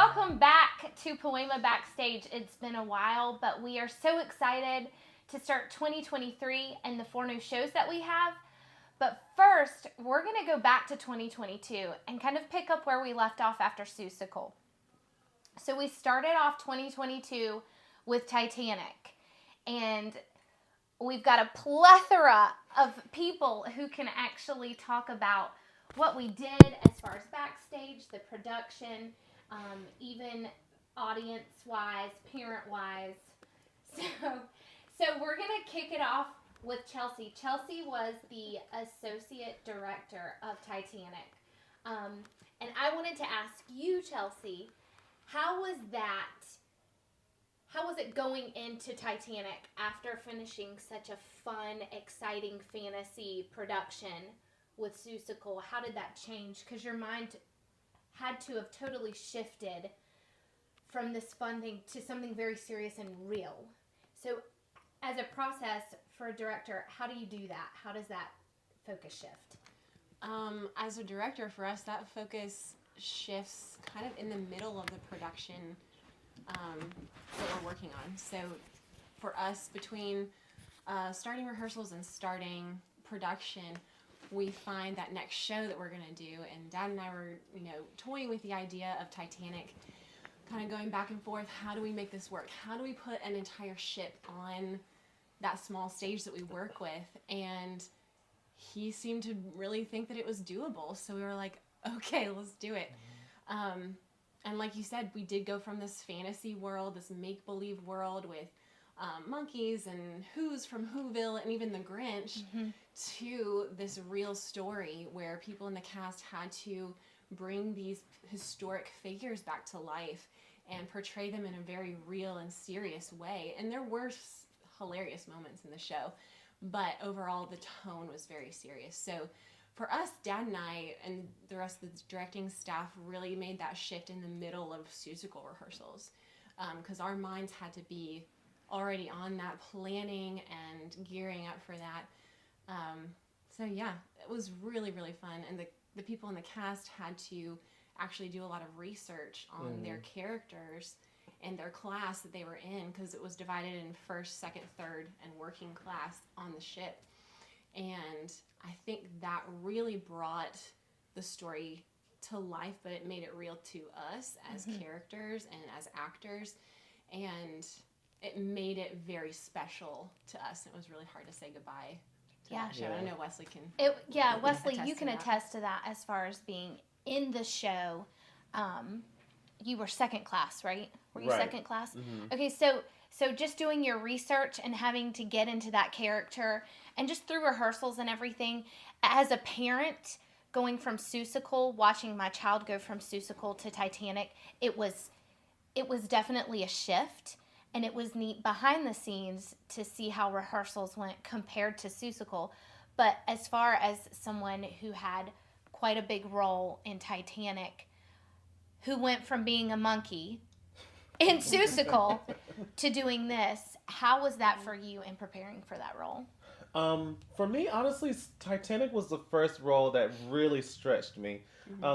welcome back to Poema Backstage. It's been a while, but we are so excited to start 2023 and the 4 new shows that we have. But first, we're going to go back to 2022 and kind of pick up where we left off after Seussical. So we started off 2022 with Titanic, and we've got a plethora of people who can actually talk about what we did as far as backstage, the production, even audience-wise, parent-wise. So we're going to kick it off with Chelsae. Chelsae was the associate director of Titanic. And I wanted to ask you, Chelsae, how was it going into Titanic after finishing such a fun, exciting fantasy production with Seussical? How did that change? Because your mind had to have totally shifted from this fun thing to something very serious and real. So as a process for a director, how do you do that? How does that focus shift? As a director, for us, that focus shifts kind of in the middle of the production that we're working on. So for us, between starting rehearsals and starting production, we find that next show that we're going to do, and Dad and I were, toying with the idea of Titanic, kind of going back and forth. How do we make this work? How do we put an entire ship on that small stage that we work with? And he seemed to really think that it was doable. So we were like, okay, let's do it. And like you said, we did go from this fantasy world, this make-believe world with monkeys and Who's from Whoville and even the Grinch, to this real story where people in the cast had to bring these historic figures back to life and portray them in a very real and serious way. And there were hilarious moments in the show, but overall the tone was very serious. So for us, Dad and I and the rest of the directing staff really made that shift in the middle of Seussical rehearsals, because our minds had to be already on that planning and gearing up for that. So yeah, it was really, really fun. And the people in the cast had to actually do a lot of research on their characters and their class that they were in, because it was divided in first, second, third, and working class on the ship. And I think that really brought the story to life, but it made it real to us as characters and as actors. And it made it very special to us. It was really hard to say goodbye to that show. I know Wesley can. Wesley, you can attest to that as far as being in the show. You were second class, right? Were you second class? Mm-hmm. Okay, so just doing your research and having to get into that character, and just through rehearsals and everything, as a parent, going from Seussical, watching my child go from Seussical to Titanic, it was definitely a shift. And it was neat behind the scenes to see how rehearsals went compared to Seussical. But as far as someone who had quite a big role in Titanic, who went from being a monkey in Seussical to doing this, how was that for you in preparing for that role? For me, honestly, Titanic was the first role that really stretched me,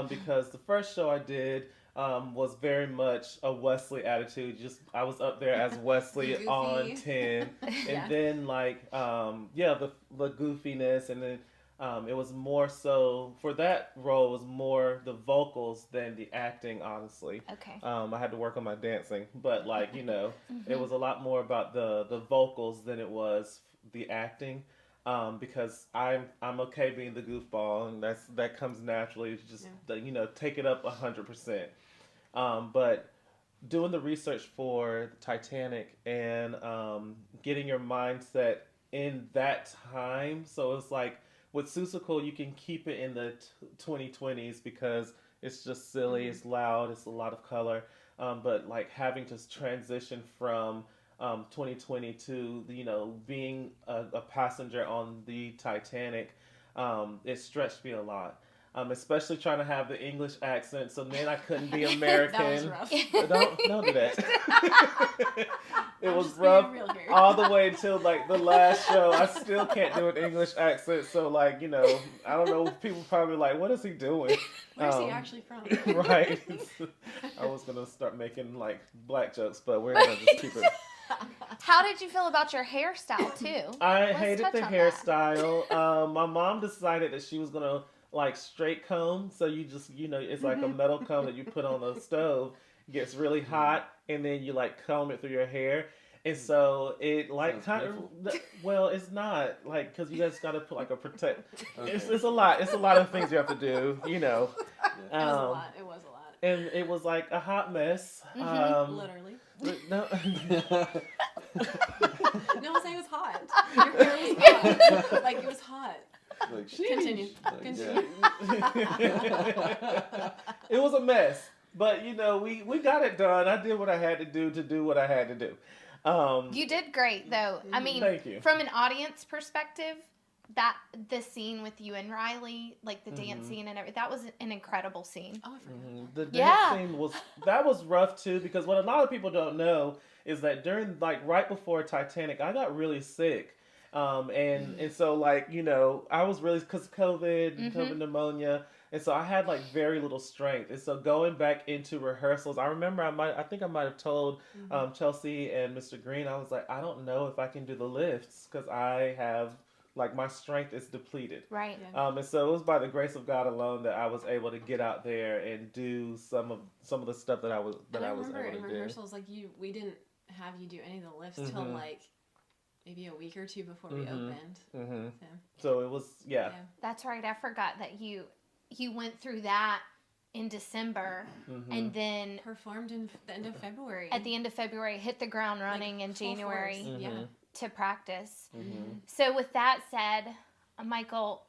because the first show I did was very much a Wesley attitude. I was up there as Wesley on 10, and then the goofiness, and then it was more so for that role. It was more the vocals than the acting, honestly. Okay. I had to work on my dancing, but it was a lot more about the vocals than it was the acting. Because I'm okay being the goofball, and that comes naturally. Just take it up 100%. But doing the research for Titanic and getting your mindset in that time, so it's like with Seussical, you can keep it in the 2020s because it's just silly, it's loud, it's a lot of color. But having to transition from 2020 to being a passenger on the Titanic, it stretched me a lot. especially trying to have the English accent. So then I couldn't be American. That was rough. Don't do that. It I'm was just being rough real here. all the way until like the last show. I still can't do an English accent. So like, I don't know. People probably like, what is he doing? Where's he actually from? Right. I was gonna start making like black jokes, but we're gonna just keep it. How did you feel about your hairstyle too? I Let's hated touch the on hairstyle. My mom decided that she was gonna like straight comb. So you just, it's like a metal comb that you put on the stove. It gets really hot, and then you like comb it through your hair. And so it like Sounds kind of, painful. well, it's not like, because you guys got to put like a protect. Okay. It's a lot. It's a lot of things you have to do. It was a lot. It was a lot. And it was like a hot mess. Literally. No. No, I'm saying it was hot. Your hair was hot. Like, it was hot. Like, Continue. like, Continue. It was a mess, but we got it done. I did what I had to do what I had to do. You did great, though. I mean, Thank you. from an audience perspective, the scene with you and Riley, like the dance scene and everything, that was an incredible scene. Oh, I forgot. The dance Yeah. scene was rough too, because what a lot of people don't know is that during right before Titanic, I got really sick. And so like, I was really, because COVID pneumonia. And so I had like very little strength. And so going back into rehearsals, I remember I think I might have told Chelsae and Mr. Green, I was like, I don't know if I can do the lifts because I have, like, my strength is depleted. Right. Yeah. And so it was by the grace of God alone that I was able to get out there and do some of the stuff that I was And I able remember in to do. rehearsals, like, we didn't have you do any of the lifts till like maybe a week or two before we opened. So it was, yeah. That's right. I forgot that you went through that in December and then Performed in the end of February. at the end of February hit the ground running in full January force. Yeah. to practice. So with that said, Michael,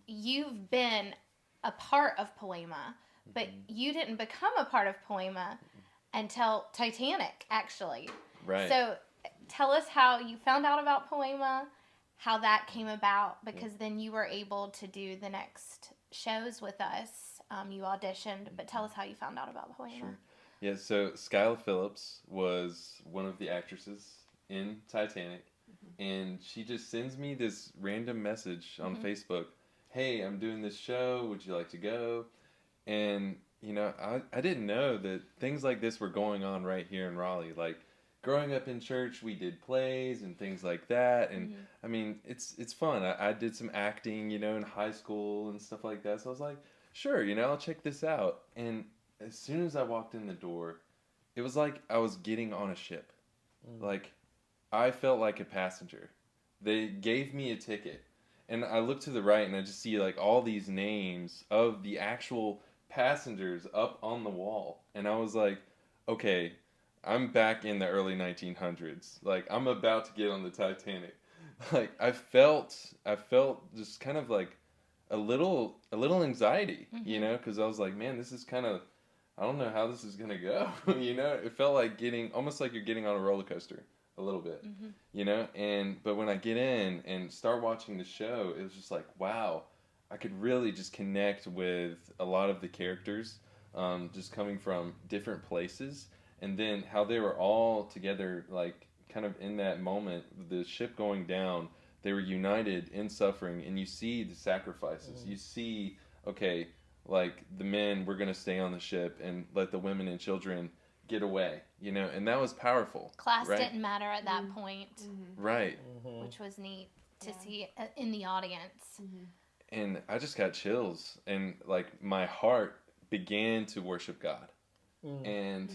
you've been a part of Poema, but you didn't become a part of Poema until Titanic, actually. Right. So tell us how you found out about Poema, how that came about, because then you were able to do the next shows with us. You auditioned, but tell us how you found out about Poema. Sure. Yeah, so Skyla Phillips was one of the actresses in Titanic, and she just sends me this random message on Facebook. Hey, I'm doing this show. Would you like to go? And, I didn't know that things like this were going on right here in Raleigh. Like, growing up in church, we did plays and things like that. And, I mean, it's fun. I did some acting, in high school and stuff like that. So I was like, sure, I'll check this out. And as soon as I walked in the door, it was like I was getting on a ship. Like, I felt like a passenger. They gave me a ticket. And I look to the right and I just see like all these names of the actual passengers up on the wall. And I was like, okay, I'm back in the early 1900s. Like, I'm about to get on the Titanic. Like, I felt just kind of like a little anxiety, because I was like, man, this is kind of, I don't know how this is going to go. It felt like almost like you're getting on a roller coaster a little bit, but when I get in and start watching the show, it was just like, wow, I could really just connect with a lot of the characters, just coming from different places, and then how they were all together, like kind of in that moment, the ship going down, they were united in suffering, and you see the sacrifices. You see, okay, like the men were going to stay on the ship and let the women and children get away, and that was powerful. Class right? didn't matter at that point, Right. which was neat to see in the audience. And I just got chills, and like my heart began to worship God. And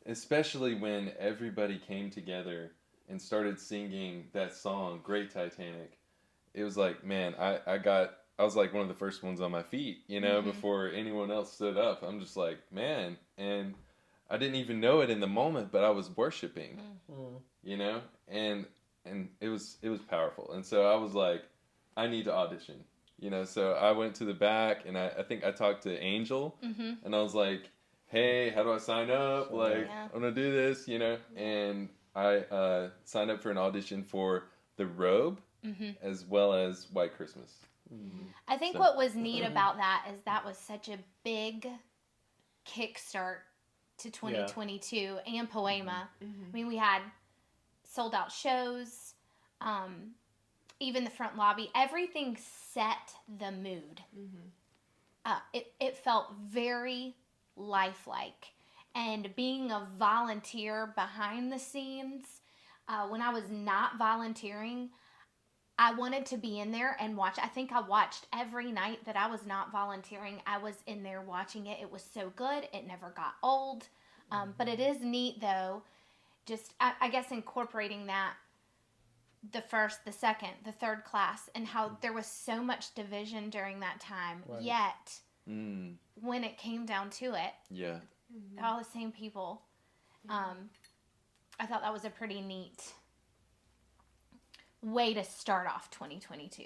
especially when everybody came together and started singing that song, Great Titanic, it was like, man, I was like one of the first ones on my feet, before anyone else stood up. I'm just like, man, and I didn't even know it in the moment, but I was worshiping, and it was powerful. And so I was like, I need to audition, so I went to the back, and I think I talked to Angel, and I was like, hey, how do I sign up? Like, I'm going to do this, and I signed up for an audition for The Robe, as well as White Christmas. I think So- what was neat about that is that was such a big kickstart to 2022 and Poema. I mean, we had sold out shows, even the front lobby. Everything set the mood. It felt very lifelike. And being a volunteer behind the scenes, when I was not volunteering, I wanted to be in there and watch. I think I watched every night that I was not volunteering. I was in there watching it. It was so good. It never got old. But it is neat, though, just, I guess, incorporating that, the first, the second, the third class, and how there was so much division during that time. Right. Yet, when it came down to it, Yeah. all the same people. I thought that was a pretty neat way to start off 2022.